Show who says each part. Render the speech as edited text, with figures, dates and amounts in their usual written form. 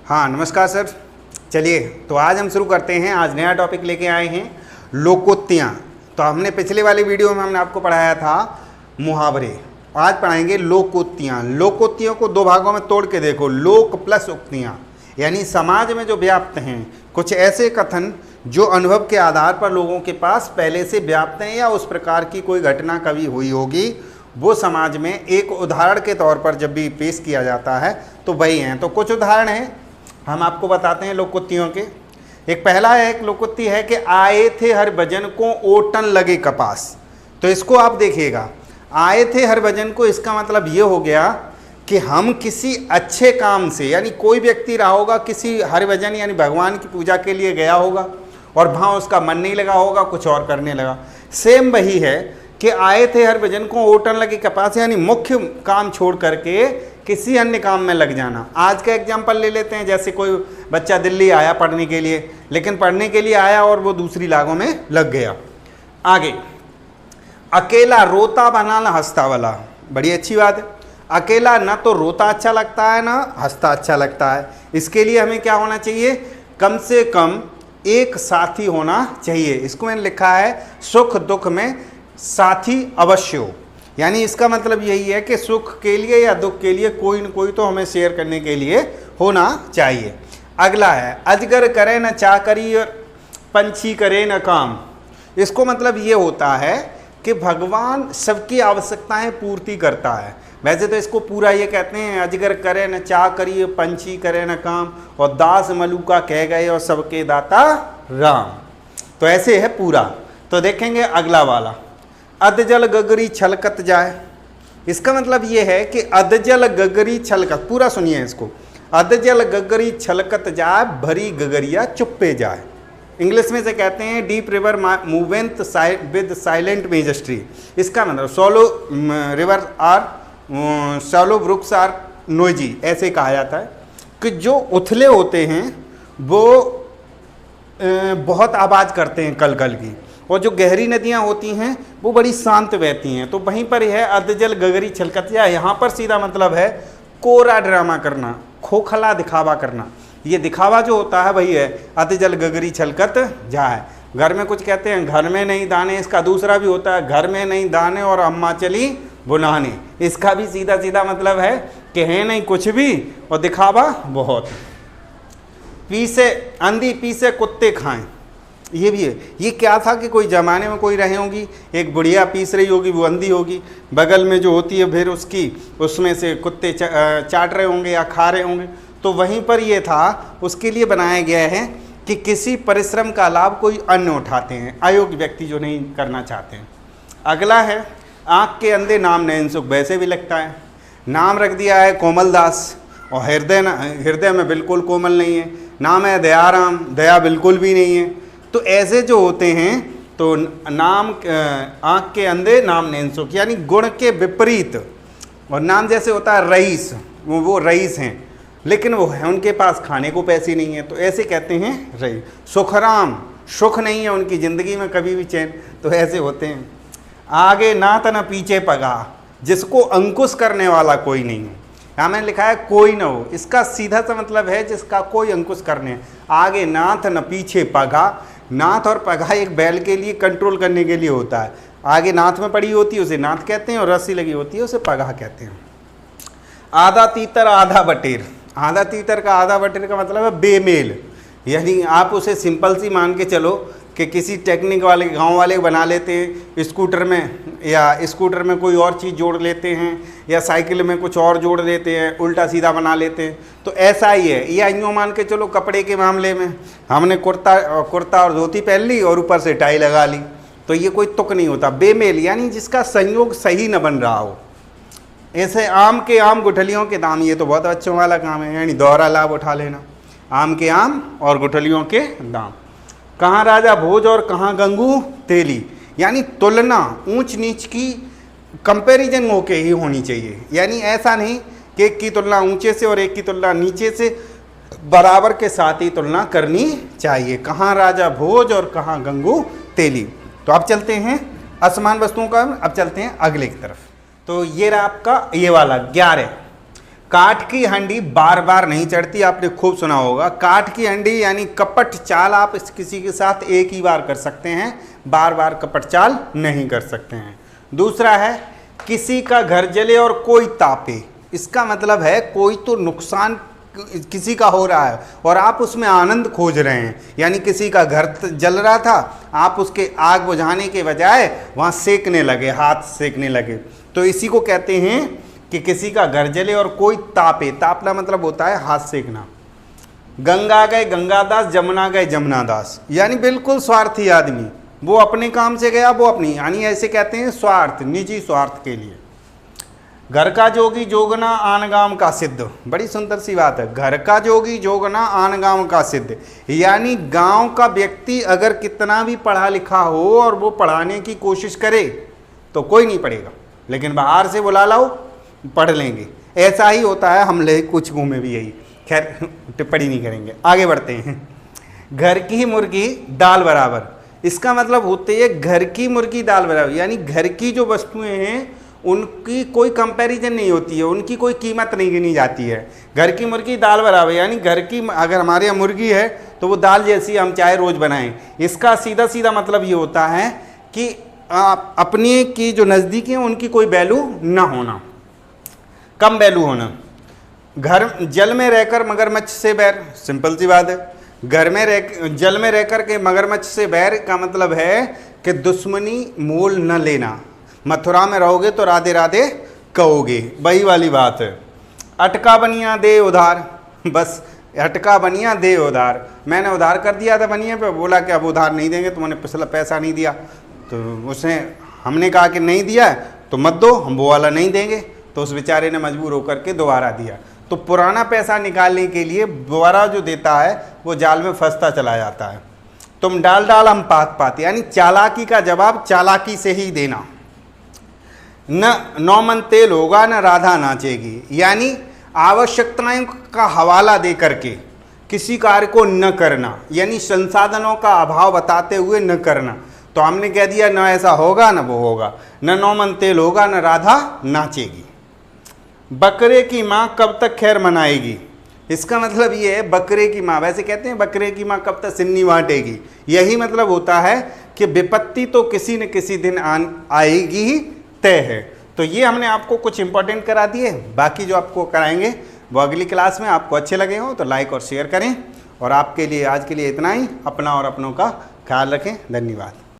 Speaker 1: हाँ नमस्कार सर। चलिए तो आज हम शुरू करते हैं। आज नया टॉपिक लेके आए हैं लोकोक्तियाँ। तो हमने पिछले वाली वीडियो में हमने आपको पढ़ाया था मुहावरे, आज पढ़ाएंगे लोकोक्तियाँ। लोकोक्तियों को दो भागों में तोड़ के देखो, लोक प्लस उक्तियाँ, यानी समाज में जो व्याप्त हैं कुछ ऐसे कथन जो अनुभव के आधार पर लोगों के पास पहले से व्याप्त हैं या उस प्रकार की कोई घटना कभी हुई होगी, वो समाज में एक उदाहरण के तौर पर जब भी पेश किया जाता है तो वही हैं। तो कुछ उदाहरण हैं हम आपको बताते हैं लोकोक्तियों के। एक पहला है, एक लोकोक्ति है कि आए थे हर भजन को ओटन लगे कपास। तो इसको आप देखिएगा, आए थे हर भजन को, इसका मतलब ये हो गया कि हम किसी अच्छे काम से, यानी कोई व्यक्ति रहा होगा किसी हरिभजन यानी भगवान की पूजा के लिए गया होगा और वहाँ उसका मन नहीं लगा होगा, कुछ और करने लगा। सेम वही है कि आए थे हर भजन को ओटन लगे कपास, यानी मुख्य काम छोड़ करके किसी अन्य काम में लग जाना। आज का एग्जाम्पल ले लेते हैं, जैसे कोई बच्चा दिल्ली आया पढ़ने के लिए, लेकिन पढ़ने के लिए आया और वो दूसरी लागों में लग गया। आगे, अकेला रोता बना ना हंसता वाला, बड़ी अच्छी बात है। अकेला ना तो रोता अच्छा लगता है ना हंसता अच्छा लगता है। इसके लिए हमें क्या होना चाहिए, कम से कम एक साथी होना चाहिए। इसको मैंने लिखा है सुख दुख में साथी अवश्य हो, यानी इसका मतलब यही है कि सुख के लिए या दुख के लिए कोई न कोई तो हमें शेयर करने के लिए होना चाहिए। अगला है, अजगर करे न चाकरी और पंछी करे न काम। इसको मतलब ये होता है कि भगवान सबकी आवश्यकताएं पूर्ति करता है। वैसे तो इसको पूरा ये कहते हैं, अजगर करे न चाकरी पंछी करे न काम और दास मलूका कह गए और सबके दाता राम। तो ऐसे है पूरा। तो देखेंगे अगला वाला, अधजल गगरी छलकत जाए। इसका मतलब ये है कि अधजल गगरी छलकत, पूरा सुनिए इसको, अधजल गगरी छलकत जाए भरी गगरिया चुप्पे जाए। इंग्लिश में से कहते हैं deep river move with silent majesty. इसका मतलब shallow river are shallow brooks are noisy, ऐसे कहा जाता है कि जो उथले होते हैं वो बहुत आवाज़ करते हैं कल कल की, और जो गहरी नदियाँ होती हैं वो बड़ी शांत बहती हैं। तो वहीं पर यह अधजल गगरी छलकत जाए, यहाँ पर सीधा मतलब है कोरा ड्रामा करना, खोखला दिखावा करना। ये दिखावा जो होता है वही है अधजल गगरी छलकत जाए। घर में कुछ कहते हैं घर में नहीं दाने, इसका दूसरा भी होता है घर में नहीं दाने और अम्मा चली बुनाने। इसका भी सीधा सीधा मतलब है कि है नहीं कुछ भी और दिखावा बहुत। पीसे अंधी पीसे कुत्ते खाएं, ये भी है। ये क्या था कि कोई ज़माने में कोई रहे होंगी, एक बुढ़िया पीस रही होगी, वो अंधी होगी, बगल में जो होती है फिर उसकी उसमें से कुत्ते चाट रहे होंगे या खा रहे होंगे। तो वहीं पर ये था, उसके लिए बनाया गया है कि किसी परिश्रम का लाभ कोई अन्य उठाते हैं, अयोग्य व्यक्ति जो नहीं करना चाहते हैं। अगला है, आँख के अंधे नाम नयन सुख, वैसे भी लगता है। नाम रख दिया है कोमल दास और हृदय में बिल्कुल कोमल नहीं है। नाम है दयाराम, दया बिल्कुल भी नहीं है। तो ऐसे जो होते हैं तो नाम आँख के अंधे नाम नयन सुख, यानी गुण के विपरीत। और नाम जैसे होता है रईस, वो रईस हैं लेकिन वो है उनके पास खाने को पैसे नहीं है, तो ऐसे कहते हैं रईस। सुखराम, सुख नहीं है उनकी ज़िंदगी में कभी भी चैन, तो ऐसे होते हैं। आगे नाथ न पीछे पगा, जिसको अंकुश करने वाला कोई नहीं हो। यहाँ मैंने लिखा है कोई न हो, इसका सीधा सा मतलब है जिसका कोई अंकुश करने। आगे नाथ न पीछे पगा, नाथ और पगा एक बैल के लिए कंट्रोल करने के लिए होता है। आगे नाथ में पड़ी होती है उसे नाथ कहते हैं और रस्सी लगी होती है उसे पगा कहते हैं। आधा तीतर आधा बटेर, आधा तीतर का आधा बटेर का मतलब है बेमेल, यानी आप उसे सिंपल सी मान के चलो कि किसी टेक्निक वाले गांव वाले बना लेते हैं स्कूटर में, या स्कूटर में कोई और चीज़ जोड़ लेते हैं, या साइकिल में कुछ और जोड़ देते हैं, उल्टा सीधा बना लेते हैं। तो ऐसा ही है। या यूँ मान के चलो कपड़े के मामले में हमने कुर्ता और धोती पहन ली और ऊपर से टाई लगा ली, तो ये कोई तुक नहीं होता। बेमेल यानी जिसका संयोग सही न बन रहा हो। ऐसे आम के आम गुठलियों के दाम, ये तो बहुत बच्चों वाला काम है, यानी दोहरा लाभ उठा लेना। आम के आम और गुठलियों के दाम। कहाँ राजा भोज और कहाँ गंगू तेली, यानी तुलना ऊंच नीच की कंपैरिजन होके ही होनी चाहिए। यानी ऐसा नहीं कि एक की तुलना ऊंचे से और एक की तुलना नीचे से, बराबर के साथ ही तुलना करनी चाहिए। कहाँ राजा भोज और कहाँ गंगू तेली। तो अब चलते हैं असमान वस्तुओं का, अब चलते हैं अगले की तरफ। तो ये रहा आपका ये वाला 11, काठ की हंडी बार बार नहीं चढ़ती, आपने खूब सुना होगा। काठ की हंडी यानी कपट चाल आप किसी के साथ एक ही बार कर सकते हैं, बार बार कपट चाल नहीं कर सकते हैं। दूसरा है किसी का घर जले और कोई तापे। इसका मतलब है कोई तो नुकसान किसी का हो रहा है और आप उसमें आनंद खोज रहे हैं, यानी किसी का घर जल रहा था, आप उसके आग बुझाने के बजाय वहाँ सेकने लगे, हाथ सेकने लगे। तो इसी को कहते हैं कि किसी का घर जले और कोई तापे। तापना मतलब होता है हाथ सेकना। गंगा गए गंगादास, जमुना गए जमुनादास, यानी बिल्कुल स्वार्थी आदमी, वो अपने काम से गया, वो अपनी, यानी ऐसे कहते हैं स्वार्थ, निजी स्वार्थ के लिए। घर का जोगी जोगना आन गांव का सिद्ध, बड़ी सुंदर सी बात है। घर का जोगी जोगना आन गांव का सिद्ध, यानी गांव का व्यक्ति अगर कितना भी पढ़ा लिखा हो और वो पढ़ाने की कोशिश करे तो कोई नहीं पढ़ेगा, लेकिन बाहर से बुला लाओ पढ़ लेंगे। ऐसा ही होता है, हम ले कुछ में भी यही। खैर टिप्पणी नहीं करेंगे, आगे बढ़ते हैं। घर की मुर्गी दाल बराबर, इसका मतलब होते है घर की मुर्गी दाल बराबर, यानी घर की जो वस्तुएं हैं उनकी कोई कंपैरिजन नहीं होती है, उनकी कोई कीमत नहीं गिनी जाती है। घर की मुर्गी दाल बराबर, यानी घर की अगर हमारे यहाँ मुर्गी है तो वो दाल जैसी हम चाहे रोज़ बनाएं। इसका सीधा सीधा मतलब ये होता है कि अपने की जो नज़दीकी हैं उनकी कोई वैल्यू ना होना, कम वैल्यू होना। घर जल में रहकर मगरमच्छ से बैर, सिंपल सी बात है। घर में रह जल में रहकर के मगरमच्छ से बैर का मतलब है कि दुश्मनी मोल न लेना। मथुरा में रहोगे तो राधे राधे कहोगे, वही वाली बात है। अटका बनिया दे उधार, बस अटका बनिया दे उधार, मैंने उधार कर दिया था बनिया पे, बोला कि अब उधार नहीं देंगे, तुमने पिछला पैसा नहीं दिया। तो उसने हमने कहा कि नहीं दिया है तो मत दो, हम वो वाला नहीं देंगे। तो उस बेचारे ने मजबूर होकर के दोबारा दिया। तो पुराना पैसा निकालने के लिए दोबारा जो देता है वो जाल में फंसता चला जाता है। तुम डाल डाल हम पात पात, यानी चालाकी का जवाब चालाकी से ही देना। न 9 मन तेल होगा न राधा नाचेगी, यानी आवश्यकताओं का हवाला दे करके किसी कार्य को न करना, यानी संसाधनों का अभाव बताते हुए न करना। तो हमने कह दिया न ऐसा होगा न वो होगा, न 9 मन तेल होगा न राधा नाचेगी। बकरे की माँ कब तक खैर मनाएगी, इसका मतलब ये है बकरे की माँ, वैसे कहते हैं बकरे की माँ कब तक सिन्नी बांटेगी, यही मतलब होता है कि विपत्ति तो किसी न किसी दिन आएगी ही, तय है। तो ये हमने आपको कुछ इंपॉर्टेंट करा दिए, बाकी जो आपको कराएंगे वो अगली क्लास में। आपको अच्छे लगे हो तो लाइक और शेयर करें, और आपके लिए आज के लिए इतना ही। अपना और अपनों का ख्याल रखें। धन्यवाद।